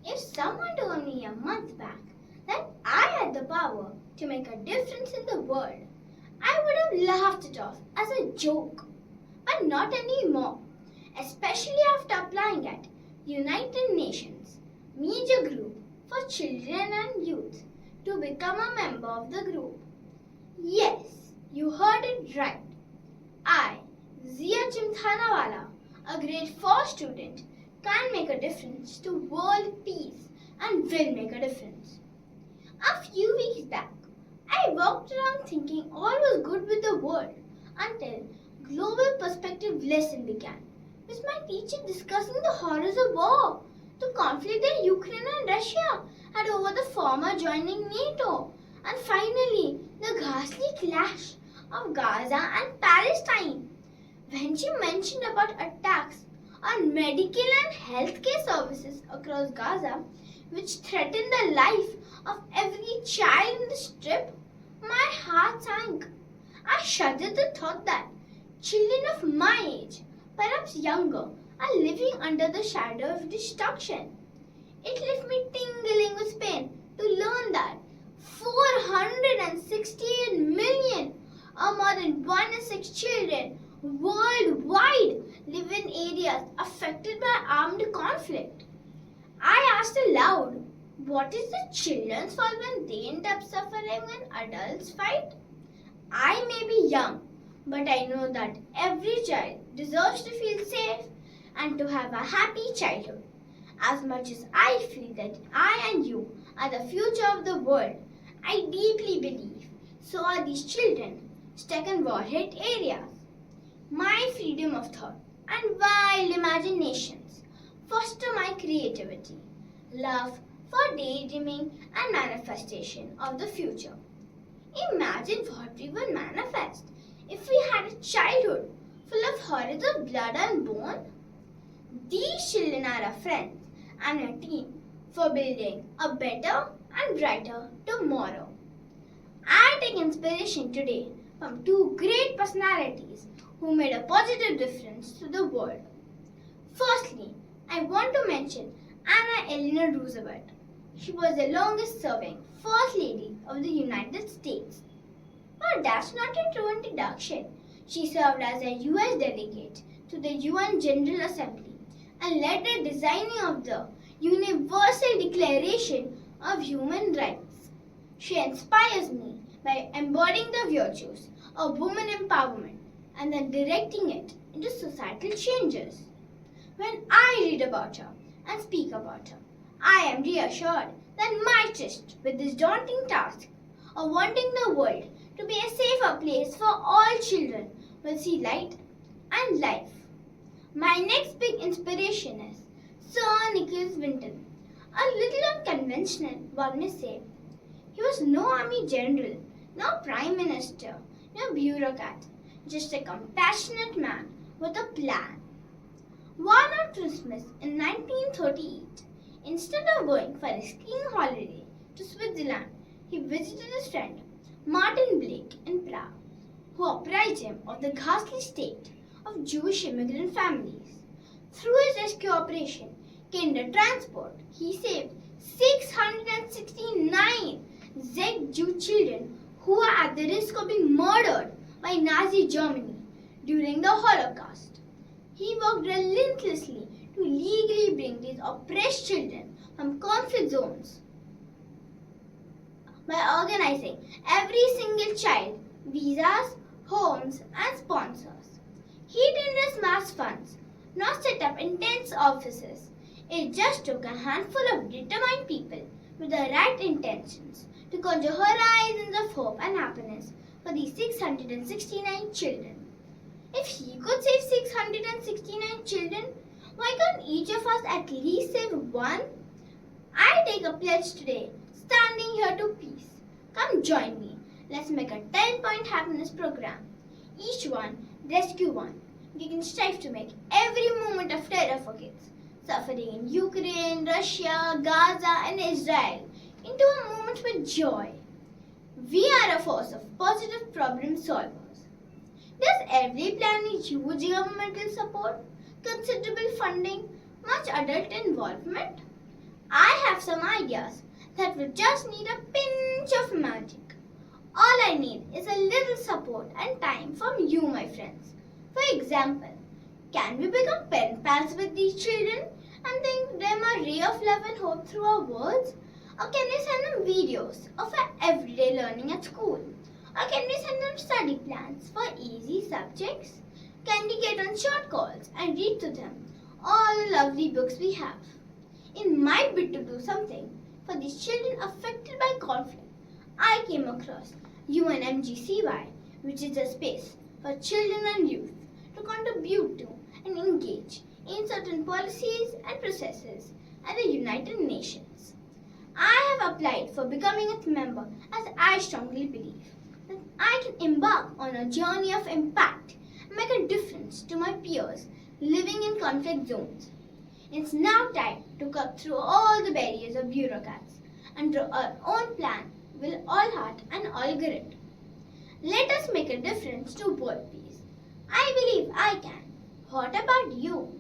If someone told me a month back that I had the power to make a difference in the world, I would have laughed it off as a joke. But not anymore, especially after applying at United Nations Media Group for Children and Youth to become a member of the group. Yes, you heard it right. I, Zia Chimthanawala, a grade 4 student, can make a difference to world peace and will make a difference. A few weeks back, I walked around thinking all was good with the world until Global Perspective lesson began, with my teacher discussing the horrors of war, the conflict in Ukraine and Russia, and over the former joining NATO, and finally the ghastly clash of Gaza and Palestine. When she mentioned about attacks on medical and healthcare services across Gaza, which threatened the life of every child in the strip, my heart sank. I shuddered at the thought that children of my age, perhaps younger, are living under the shadow of destruction. It left me tingling with pain to learn that 468 million, or more than 1 in 6 children worldwide, live in areas affected by armed conflict. I asked aloud, what is the children's fault when they end up suffering when adults fight? I may be young, but I know that every child deserves to feel safe and to have a happy childhood. As much as I feel that I and you are the future of the world, I deeply believe so are these children stuck in war-hit areas. My freedom of thought and wild imaginations foster my creativity, love for daydreaming and manifestation of the future. Imagine what we would manifest if we had a childhood full of horrors of blood and bone. These children are our friends and a team for building a better and brighter tomorrow. I take inspiration today from 2 great personalities who made a positive difference to the world. Firstly, I want to mention Eleanor Roosevelt. She was the longest serving First Lady of the United States. But that's not a true introduction. She served as a US delegate to the UN General Assembly and led the designing of the Universal Declaration of Human Rights. She inspires me by embodying the virtues of women empowerment and then directing it into societal changes. When I read about her and speak about her, I am reassured that my trust with this daunting task of wanting the world to be a safer place for all children will see light and life. My next big inspiration is Sir Nicholas Winton, a little unconventional, one may say. He was no army general, no prime minister, no bureaucrat, just a compassionate man with a plan. One on Christmas in 1938, instead of going for a skiing holiday to Switzerland, he visited his friend Martin Blake in Prague, who apprised him of the ghastly state of Jewish immigrant families. Through his rescue operation, Kinder Transport, he saved 669 Czech Jew children who were at the risk of being murdered by Nazi Germany during the Holocaust. He worked relentlessly to legally bring these oppressed children from conflict zones by organizing every single child visas, homes, and sponsors. He didn't just mass funds, nor set up intense offices. It just took a handful of determined people with the right intentions to conjure horizons of hope and happiness for these 669 children. If he could save 669 children, why can't each of us at least save one? I take a pledge today, standing here to peace. Come join me. Let's make a 10-point happiness program. Each one, rescue one. We can strive to make every moment of terror for kids suffering in Ukraine, Russia, Gaza, and Israel into a moment with joy. We are a force of positive problem solvers. Does every plan need huge governmental support, considerable funding, much adult involvement? I have some ideas that will just need a pinch of magic. All I need is a little support and time from you, my friends. For example, can we become pen pals with these children and think them a ray of love and hope through our words? Or can we send them videos of our everyday learning at school? Or can we send them study plans for easy subjects? Can we get on short calls and read to them all the lovely books we have? In my bid to do something for these children affected by conflict, I came across UNMGCY, which is a space for children and youth to contribute to and engage in certain policies and processes at the United Nations. I have applied for becoming its member as I strongly believe that I can embark on a journey of impact and make a difference to my peers living in conflict zones. It's now time to cut through all the barriers of bureaucrats and draw our own plan with all heart and all grit. Let us make a difference to world peace. I believe I can. What about you?